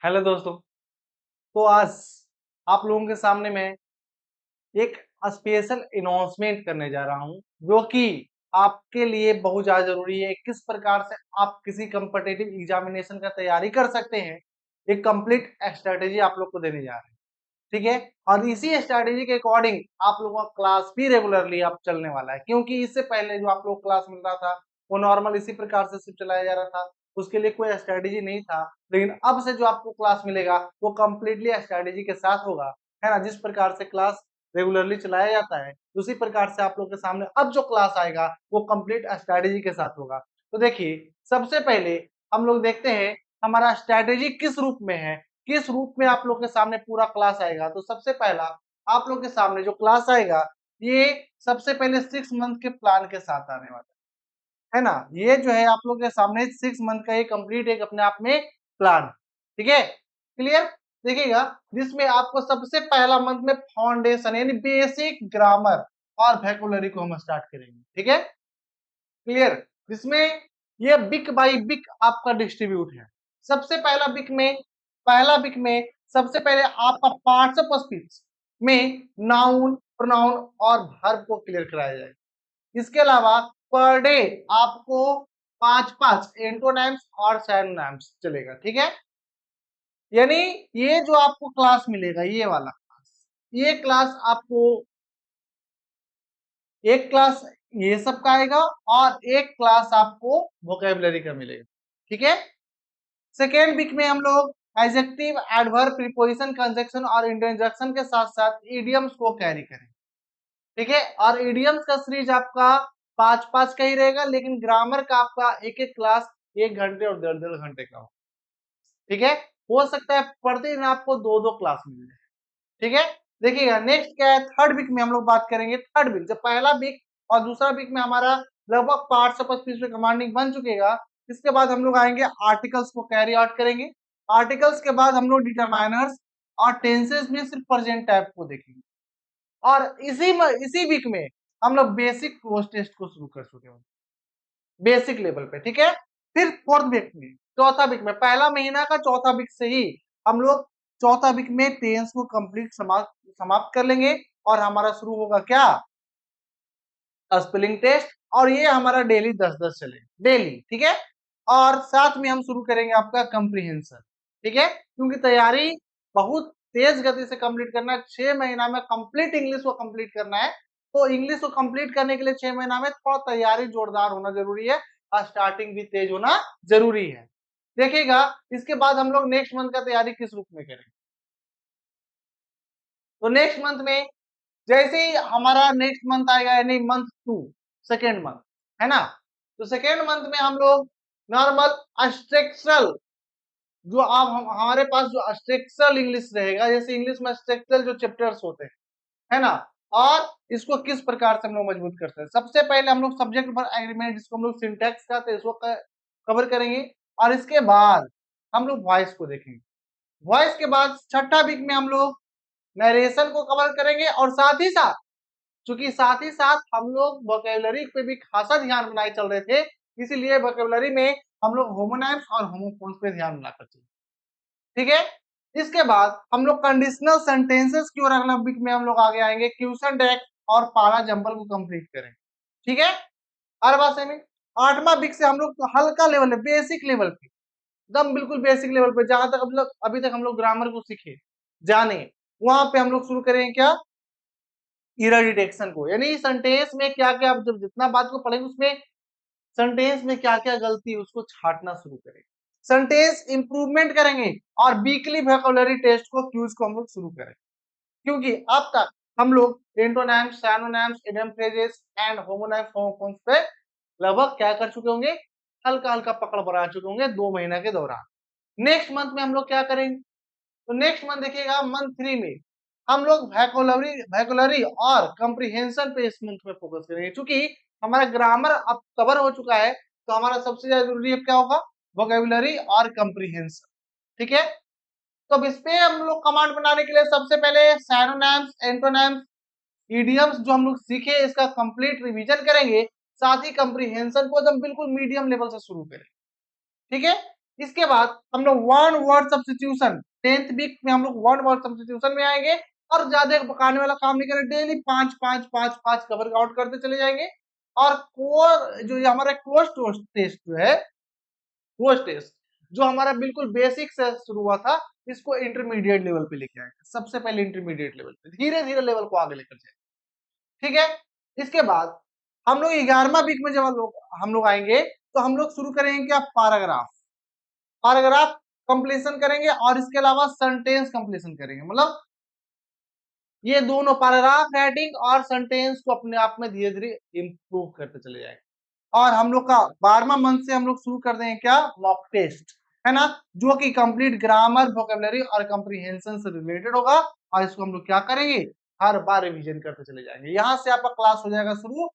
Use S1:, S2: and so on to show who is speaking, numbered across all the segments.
S1: Hello दोस्तों। तो आज आप लोगों के सामने मैं एक स्पेशल अनाउंसमेंट करने जा रहा हूं जो कि आपके लिए बहुत ज्यादा जरूरी है। किस प्रकार से आप किसी कॉम्पिटिटिव एग्जामिनेशन का तैयारी कर सकते हैं, एक कंप्लीट स्ट्रेटेजी आप लोग को देने जा रहे हैं। ठीक है। और इसी स्ट्रेटेजी के अकॉर्डिंग आप लोगों का क्लास भी रेगुलरली आप चलने वाला है, क्योंकि इससे पहले जो आप लोग क्लास मिल रहा था वो नॉर्मल इसी प्रकार से सिर्फ चलाया जा रहा था, उसके लिए कोई स्ट्रेटेजी नहीं था। लेकिन अब से जो आपको क्लास मिलेगा वो कंप्लीटली स्ट्रेटेजी के साथ होगा, है ना। जिस प्रकार से क्लास रेगुलरली चलाया जाता है उसी प्रकार से आप लोग के सामने अब जो क्लास आएगा वो कंप्लीट स्ट्रेटेजी के साथ होगा। तो देखिए, सबसे पहले हम लोग देखते हैं हमारा स्ट्रेटेजी किस रूप में है, किस रूप में आप लोग के सामने पूरा क्लास आएगा। तो सबसे पहला आप लोग के सामने जो क्लास आएगा ये सबसे पहले 6 मंथ के प्लान के साथ आने वाला है ना। ये जो है आप लोग के सामने 6 मंथ का ये कंप्लीट एक अपने आप में प्लान, ठीक है, क्लियर। देखिएगा, जिसमें आपको सबसे पहला मंथ में फाउंडेशन यानी बेसिक ग्रामर और वोकैबुलरी को हम स्टार्ट करेंगे, ठीक है, क्लियर। जिसमें ये बिक बाई बिक आपका डिस्ट्रीब्यूट है। सबसे पहला बिक में सबसे पहले आपका पार्ट्स ऑफ स्पीच में नाउन, प्रोनाउन और वर्ब को क्लियर कराया जाएगा। इसके अलावा पर डे आपको 5-5 एंटोनिम्स और सिनोनिम्स चलेगा, ठीक है। यानी ये जो आपको क्लास मिलेगा ये वाला क्लास, ये क्लास आपको एक क्लास ये सब का आएगा और एक क्लास आपको वोकैबुलरी का मिलेगा, ठीक है। सेकेंड वीक में हम लोग एडजेक्टिव, एडवर्ब, प्रीपोजिशन, कंजक्शन और इंटरजेक्शन के साथ साथ इडियम्स को कैरी करें, ठीक है। और इडियम्स का सीरीज आपका 5-5 का ही रहेगा, लेकिन ग्रामर का आपका एक एक क्लास 1 घंटे और 1.5 घंटे का हो, ठीक है। हो सकता है प्रतिदिन आपको 2-2 क्लास मिल जाए, ठीक है। देखिएगा, नेक्स्ट क्या है, थर्ड वीक में हम लोग बात करेंगे। थर्ड वीक जब पहला वीक और दूसरा वीक में हमारा लगभग पार्ट्स ऑफ स्पीच में कमांडिंग बन चुकेगा, इसके बाद हम लोग आएंगे आर्टिकल्स को कैरी आउट करेंगे। आर्टिकल्स के बाद हम लोग डिटरमाइनर्स और टेंसेस में सिर्फ प्रेजेंट टाइप को देखेंगे। और इसी वीक में हम लोग बेसिक क्लोज टेस्ट को शुरू कर चुके हैं, बेसिक लेवल पे, ठीक है। फिर फोर्थ वीक में, चौथा वीक में, पहला महीना का चौथा वीक से ही हम लोग चौथा वीक में टेंस को कंप्लीट समाप्त कर लेंगे और हमारा शुरू होगा क्या, स्पेलिंग टेस्ट। और ये हमारा डेली 10-10 चलेगा डेली, ठीक है। और साथ में हम शुरू करेंगे आपका कंप्रीहेंशन, ठीक है, क्योंकि तैयारी बहुत तेज गति से कंप्लीट करना है। 6 महीना में कंप्लीट इंग्लिश को कंप्लीट करना है। तो इंग्लिश को कंप्लीट करने के लिए 6 महीना में थोड़ा तैयारी जोरदार होना जरूरी है और स्टार्टिंग भी तेज होना जरूरी है। देखिएगा, इसके बाद हम लोग नेक्स्ट मंथ का तैयारी किस रूप में करेंगे। तो नेक्स्ट मंथ में जैसे ही हमारा नेक्स्ट मंथ आएगा यानी मंथ 2, सेकेंड मंथ, है ना। तो सेकेंड मंथ में हम लोग नॉर्मल स्ट्रक्चरल जो आप हमारे पास जो स्ट्रक्चरल इंग्लिश रहेगा, जैसे इंग्लिश में स्ट्रक्चरल जो चैप्टर्स होते हैं, है ना, और इसको किस प्रकार से हम लोग मजबूत करते हैं। सबसे पहले हम लोग सब्जेक्ट वर्ब एग्रीमेंट, जिसको हम लोग सिंटैक्स कहते हैं, इसको कवर करेंगे। और इसके बाद हम लोग वॉइस को देखेंगे। वॉइस के बाद छठा वीक में हम लोग नरेशन को कवर करेंगे और साथ ही साथ हम लोग वोकैबुलरी पे भी खासा ध्यान बनाए चल रहे थे, इसीलिए वोकैबुलरी में हम लोग होमोनिम्स और होमोफोन्स पे ध्यान बनाकर चले, ठीक है। इसके बाद हम लोग कंडीशनल सेंटेंसेस की ओर अगला वीक में हम लोग आगे आएंगे, क्वेश्चन डायरेक्ट और पारा जंबल को कंप्लीट करें, ठीक है। हर बात सेम है। आठवां वीक से हम लोग तो हल्का लेवल है, बेसिक लेवल पे, एकदम बिल्कुल बेसिक लेवल पे, जहां तक अभी तक हम लोग ग्रामर को सीखे जाने, वहां पे हम लोग शुरू करेंगे क्या, एरर डिटेक्शन को, यानी सेंटेंस में क्या क्या, जब जितना बात को पढ़ेंगे उसमें सेंटेंस में क्या क्या गलती है उसको छांटना शुरू करेंगे, सेंटेंस इंप्रूवमेंट करेंगे। और वीकली वोकैबुलरी टेस्ट को क्यूज को हम लोग शुरू करेंगे, क्योंकि अब तक हम लोग antonyms, synonyms, idiom phrases and homonyms, homophones पे लगभग क्या कर चुके होंगे, हल्का हल्का पकड़ बना चुके होंगे 2 महीना के दौरान। नेक्स्ट मंथ में हम लोग क्या करेंगे, तो नेक्स्ट मंथ देखिएगा, मंथ 3 में हम लोग वोकैबुलरी और कंप्रीहेंशन पे इस मंथ में फोकस करेंगे, क्योंकि हमारा ग्रामर अब कवर हो चुका है। तो हमारा सबसे ज्यादा जरूरी अब क्या होगा, वोकैबुलरी और कंप्रीहेंशन, ठीक है। तो अब इस पे हम लोग कमांड बनाने के लिए सबसे पहले सिनोनिम्स, एंटोनिम्स, इडियम्स जो हम लोग सीखे इसका कंप्लीट रिवीजन करेंगे, साथ ही कंप्रीहेंशन को एकदम बिल्कुल मीडियम लेवल से शुरू करें, ठीक है। इसके बाद हम लोग one word substitution 10th week में हम लोग वन वर्ड सब्स्टिट्यूशन में आएंगे और ज्यादा पकाने वाला काम नहीं करेंगे, डेली 5 कवर आउट करते चले जाएंगे। और कोर जो ये हमारा क्लोज टेस्ट जो है, क्लोज टेस्ट जो हमारा बिल्कुल बेसिक से शुरू हुआ था, इसको इंटरमीडिएट लेवल पे लेके आएंगे। सबसे पहले इंटरमीडिएट लेवल पे, धीरे धीरे लेवल को आगे लेकर जाएंगे, ठीक है। इसके बाद हम लोग 11वां वीक में जब हम लोग आएंगे तो हम लोग शुरू करेंगे क्या, पैराग्राफ। पैराग्राफ कंप्लीशन करेंगे और इसके अलावा सेंटेंस कंप्लीशन करेंगे। मतलब ये दोनों पैराग्राफ राइटिंग और सेंटेंस को अपने आप में धीरे धीरे इंप्रूव करते चले जाएंगे। और हम लोग का 12वां मंथ से हम लोग शुरू कर देंगे क्या, मॉक टेस्ट, है ना, जो कि कंप्लीट ग्रामर, वोकेबलरी और कॉम्प्रिहेंशन से रिलेटेड होगा। और इसको हम लोग क्या करेंगे, हर बार रिवीजन करते चले जाएंगे। यहां से आपका क्लास हो जाएगा शुरू,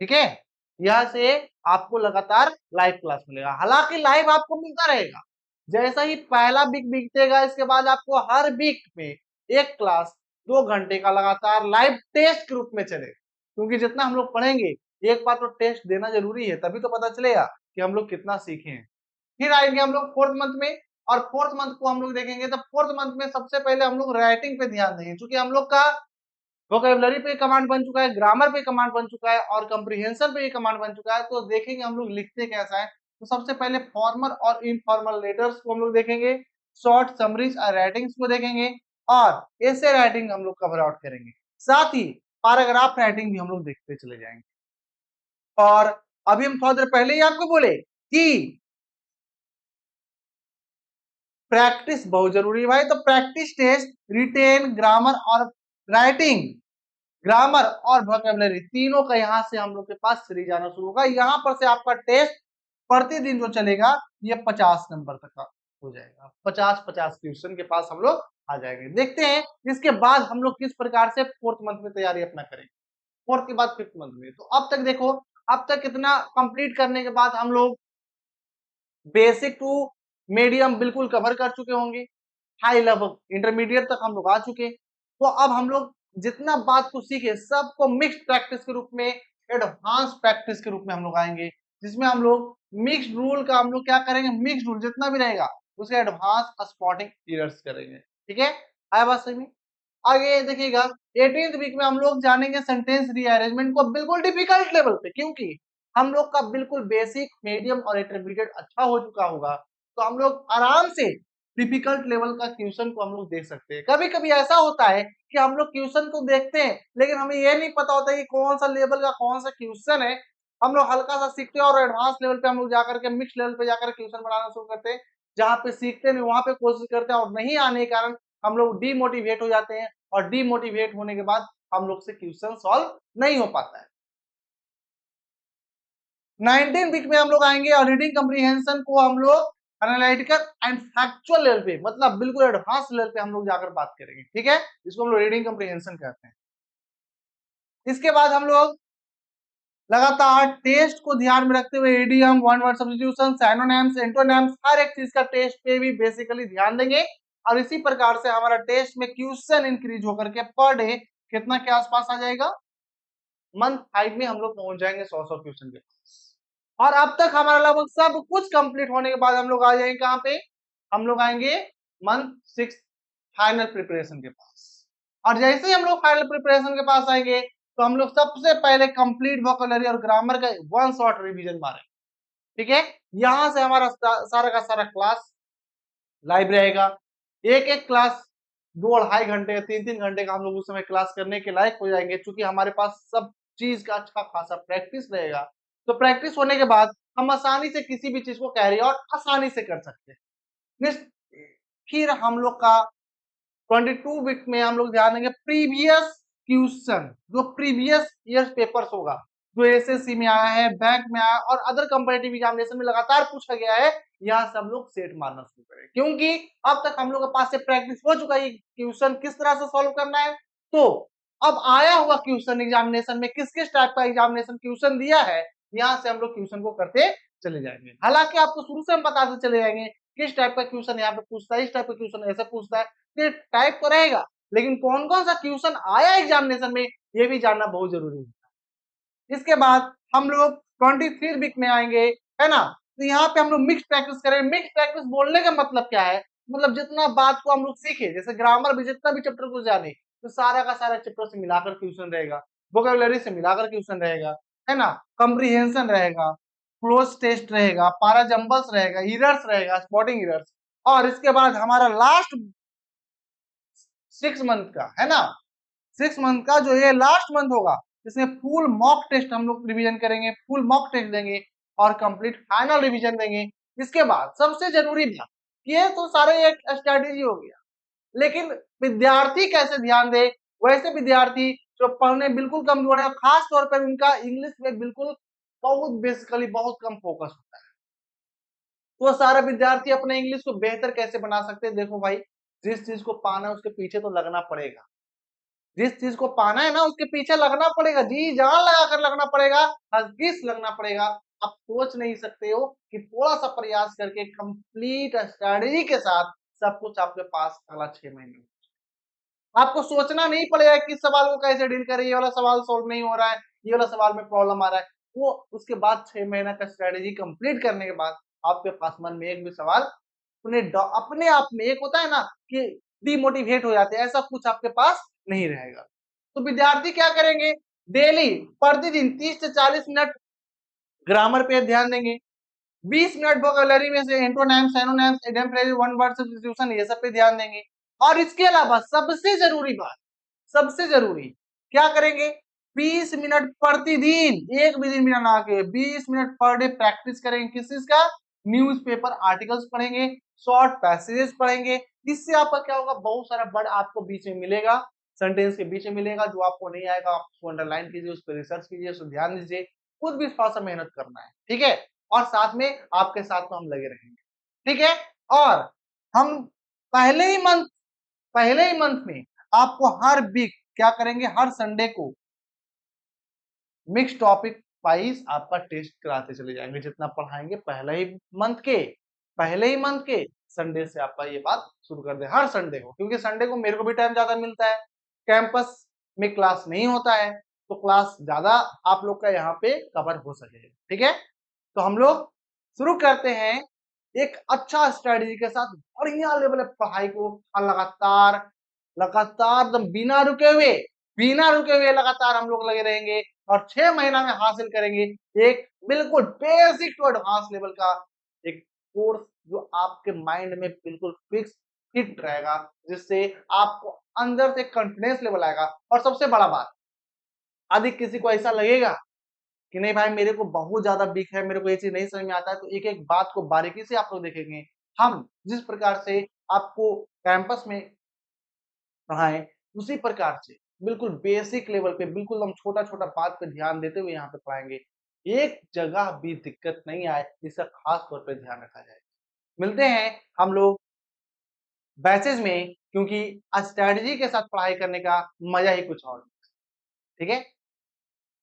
S1: ठीक है। यहां से आपको लगातार लाइव क्लास मिलेगा। हालांकि लाइव आपको मिलता रहेगा, जैसा ही पहला वीक बीतेगा इसके बाद आपको हर वीक में एक क्लास 2 घंटे का लगातार लाइव टेस्ट के रूप में चलेगा। क्योंकि जितना हम लोग पढ़ेंगे, एक बार तो टेस्ट देना जरूरी है, तभी तो पता चलेगा कि हम लोग कितना सीखे हैं। फिर आएंगे हम लोग 4th मंथ में, और 4th मंथ को हम लोग देखेंगे तो 4th मंथ में सबसे पहले हम लोग राइटिंग पे ध्यान देंगे। क्योंकि हम लोग का वोकैबुलरी पे कमांड बन चुका है, ग्रामर पे कमांड बन चुका है और कंप्रीहेंशन पे कमांड बन चुका है। तो देखेंगे हम लोग लिखते कैसा है। तो सबसे पहले फॉर्मल और इनफॉर्मल लेटर्स को हम लोग देखेंगे, शॉर्ट समरीज और राइटिंग्स को देखेंगे, और ऐसे राइटिंग हम लोग कवर आउट करेंगे। साथ ही पैराग्राफ राइटिंग भी हम लोग देखते चले जाएंगे। और अभी हम थोड़ी देर पहले ही आपको बोले कि प्रैक्टिस बहुत जरूरी है भाई। तो प्रैक्टिस टेस्ट, रिटेन, ग्रामर और राइटिंग, ग्रामर और वोकैबुलरी तीनों का यहाँ से हम लोग के पास सीरीज आना शुरू होगा। यहाँ पर से आपका टेस्ट प्रतिदिन जो चलेगा ये 50 नंबर तक का हो जाएगा। 50-50 क्वेश्चन के पास हम लोग आ जाएंगे। देखते हैं इसके बाद हम लोग किस प्रकार से 4th मंथ में तैयारी अपना करेंगे, 4th के बाद 5th मंथ में। तो अब तक देखो, अब तक कितना कंप्लीट करने के बाद हम लोग बेसिक टू मीडियम बिल्कुल कवर कर चुके होंगे, हाई लेवल इंटरमीडिएट तक हम लोग आ चुके। तो अब हम लोग जितना बात को सीखे सबको मिक्स्ड प्रैक्टिस के रूप में, एडवांस प्रैक्टिस के रूप में हम लोग आएंगे, जिसमें हम लोग मिक्स्ड रूल का हम लोग क्या करेंगे, मिक्स्ड रूल जितना भी रहेगा उसका एडवांस स्पॉटिंग एरर्स करेंगे, ठीक है। आया बात समझ में। आगे देखिएगा 18th वीक में हम लोग जानेंगे सेंटेंस रीअरेंजमेंट को बिल्कुल डिफिकल्ट लेवल पे। क्योंकि हम लोग का बिल्कुल बेसिक, मीडियम और इंटरमीडिएट अच्छा हो चुका होगा, तो हम लोग आराम से डिफिकल्ट लेवल का क्वेश्चन को हम लोग देख सकते हैं। कभी कभी ऐसा होता है कि हम लोग क्वेश्चन को देखते हैं लेकिन हमें ये नहीं पता होता कि कौन सा लेवल का कौन सा क्वेश्चन है। हम लोग हल्का सा सीखते हैं और एडवांस लेवल पे हम लोग जाकर के मिक्स लेवल पे जाकर क्वेश्चन बनाना शुरू करते हैं। जहाँ पे सीखते नहीं वहां पे कोशिश करते हैं और नहीं आने के कारण हम लोग डीमोटिवेट हो जाते हैं, और डीमोटिवेट होने के बाद हम लोग से क्वेश्चन सॉल्व नहीं हो पाता है। 19 वीक में हम लोग आएंगे और रीडिंग कम्प्रीहेंशन को हम लोग एनालिटिकल एंड फैक्चुअल लेवल पे, मतलब बिल्कुल एडवांस लेवल पे हम लोग जाकर बात करेंगे, ठीक है। इसको हम लोग रीडिंग कम्प्रीहेंशन कहते हैं। इसके बाद हम लोग लगातार टेस्ट को ध्यान में रखते हुए idiom, one word substitution, synonyms, antonyms, हर एक चीज का टेस्ट पे भी बेसिकली ध्यान देंगे। और इसी प्रकार से हमारा टेस्ट में क्वेश्चन इंक्रीज होकर के पर डे कितना के आसपास आ जाएगा, मंथ 5 में हम लोग पहुंच जाएंगे 100 क्वेश्चन के पास। और अब तक हमारा लगभग सब कुछ कंप्लीट होने के बाद हम लोग आ जाएंगे कहां पे, हम लोग आएंगे मंथ 6 फाइनल प्रिपरेशन के पास। और जैसे ही हम लोग फाइनल प्रिपरेशन के पास आएंगे तो हम लोग सबसे पहले कंप्लीट वोकैबुलरी और ग्रामर का वन शॉट रिवीजन मारेंगे, ठीक है। यहां से हमारा सारा का सारा क्लास लाइव रहेगा। एक एक क्लास 2-2.5 घंटे 3-3 घंटे का हम लोग उस समय क्लास करने के लायक हो जाएंगे, क्योंकि हमारे पास सब चीज का अच्छा खासा प्रैक्टिस रहेगा। तो प्रैक्टिस होने के बाद हम आसानी से किसी भी चीज को कैरी आउट आसानी से कर सकते हैं। फिर हम लोग का 22 वीक में हम लोग ध्यान देंगे प्रीवियस क्वेश्चन, जो प्रीवियस ईयर पेपर्स होगा, जो एसएससी में आया है, बैंक में आया और अदर कंपटीटिव एग्जामिनेशन में लगातार पूछा गया है, यहाँ से हम लोग सेट मारना शुरू करें। क्योंकि अब तक हम लोग के पास से प्रैक्टिस हो चुका है क्वेश्चन किस तरह से सॉल्व करना है। तो अब आया हुआ क्वेश्चन एग्जामिनेशन में किस किस टाइप का एग्जामिनेशन क्वेश्चन दिया है, यहाँ से हम लोग क्वेश्चन को करते चले जाएंगे। हालांकि आपको शुरू से हम बताते चले जाएंगे किस टाइप का क्वेश्चन यहाँ पे पूछता है, इस टाइप का क्वेश्चन ऐसे पूछता है, तो टाइप तो रहेगा लेकिन कौन कौन सा क्वेश्चन आया एग्जामिनेशन में ये भी जानना बहुत जरूरी है। इसके बाद हम लोग 23 वीक में आएंगे, है ना, तो यहाँ पे हम लोग मिक्स प्रैक्टिस करेंगे। मिक्स प्रैक्टिस बोलने का मतलब क्या है, मतलब जितना बात को हम लोग सीखे, जैसे ग्रामर भी जितना भी चैप्टर को जाने, तो सारा का सारा चैप्टर से मिलाकर क्वेश्चन रहेगा, वोकैबुलरी से मिलाकर क्वेश्चन रहेगा, है ना, कॉम्प्रिहेंशन रहेगा, क्लोज टेस्ट रहेगा, पारा जंबल्स रहेगा, इरर्स रहेगा, स्पॉटिंग इरर्स, और इसके बाद हमारा लास्ट 6 मंथ का, है ना, 6 मंथ का जो ये लास्ट मंथ होगा, इसमें फुल मॉक टेस्ट हम लोग रिवीजन करेंगे, फुल मॉक टेस्ट देंगे और कंप्लीट फाइनल रिवीजन देंगे। इसके बाद सबसे जरूरी बात, ये तो सारे एक स्ट्रेटेजी हो गया, लेकिन विद्यार्थी कैसे ध्यान दे, वैसे विद्यार्थी जो पढ़ने बिल्कुल कमजोर है, खास तौर पर उनका इंग्लिश में बिल्कुल बहुत बेसिकली बहुत कम फोकस होता है, तो सारे विद्यार्थी अपने इंग्लिश को बेहतर कैसे बना सकते हैं। देखो भाई, जिस चीज को पाना है उसके पीछे तो लगना पड़ेगा, जिस चीज को पाना है ना उसके पीछे लगना पड़ेगा, जी जान लगाकर लगना पड़ेगा, हरगिज लगना पड़ेगा। आप सोच नहीं सकते हो कि थोड़ा सा प्रयास करके कंप्लीट स्ट्रेटेजी के साथ सब कुछ आपके पास अगला 6 महीने में। आपको सोचना नहीं पड़ेगा कि सवाल को कैसे डील करें, ये वाला सवाल सॉल्व नहीं हो रहा है, ये वाला सवाल में प्रॉब्लम आ रहा है, वो उसके बाद 6 महीना का स्ट्रेटेजी कंप्लीट करने के बाद आपके पास मन में एक भी सवाल अपने आप में, एक होता है ना कि डिमोटिवेट हो जाते हैं, ऐसा कुछ आपके पास नहीं रहेगा। तो विद्यार्थी क्या करेंगे, डेली प्रतिदिन 30 से 40 मिनट ग्रामर पे ध्यान देंगे, 20 मिनट वोकैबुलरी में से antonyms, synonyms, idiom phrase, one word substitution, ये सब पे ध्यान देंगे। और इसके अलावा सबसे जरूरी बात, सबसे जरूरी क्या करेंगे, 20 मिनट प्रतिदिन, एक भी दिन बिना ना के 20 मिनट पर डे प्रैक्टिस करेंगे। किस चीज का, न्यूज़पेपर आर्टिकल्स पढ़ेंगे, शॉर्ट पैसेजेस पढ़ेंगे। इससे आपका क्या होगा, बहुत सारा वर्ड आपको बीच में मिलेगा, सेंटेंस के बीच में मिलेगा, जो आपको नहीं आएगा आप उसको अंडरलाइन कीजिए, उस पर रिसर्च कीजिए, उस पर ध्यान दीजिए, खुद भी थोड़ा सा मेहनत करना है, ठीक है, और साथ में आपके साथ में हम लगे रहेंगे, ठीक है। और हम पहले ही मंथ में आपको हर वीक क्या करेंगे, हर संडे को मिक्स टॉपिक वाइज आपका टेस्ट कराते चले जाएंगे, जितना पढ़ाएंगे पहले ही मंथ के संडे से आपका ये बात शुरू कर दे, हर संडे को, क्योंकि संडे को मेरे को भी टाइम ज्यादा मिलता है, कैंपस में क्लास नहीं होता है, तो क्लास ज्यादा आप लोग का यहाँ पे कवर हो सके, ठीक है। तो हम लोग शुरू करते हैं एक अच्छा स्ट्रेटेजी के साथ, बढ़िया लेवल पढ़ाई को, और लगातार लगातार एकदम बिना रुके हुए लगातार हम लोग लगे रहेंगे, और 6 महीना में हासिल करेंगे एक बिल्कुल बेसिक टू एडवांस लेवल का एक कोर्स, जो आपके माइंड में बिल्कुल फिक्स फिट रहेगा, जिससे आपको अंदर से कॉन्फिडेंस लेवल आएगा। और सबसे बड़ा बात, यदि किसी को ऐसा लगेगा कि नहीं भाई मेरे को बहुत ज्यादा वीक है, मेरे को ये चीज नहीं समझ में आता है, तो एक एक बात को बारीकी से आप लोग देखेंगे। हम जिस प्रकार से आपको कैंपस में पढ़ाएं, उसी प्रकार से बिल्कुल बेसिक लेवल पे, बिल्कुल हम छोटा छोटा बात पे ध्यान देते हुए यहाँ पे पढ़ाएंगे, एक जगह भी दिक्कत नहीं आए, इसका खास तौर पे ध्यान रखा जाए। मिलते हैं हम लोग बैचेज में, क्योंकि स्ट्रेटजी के साथ पढ़ाई करने का मजा ही कुछ और, ठीक है।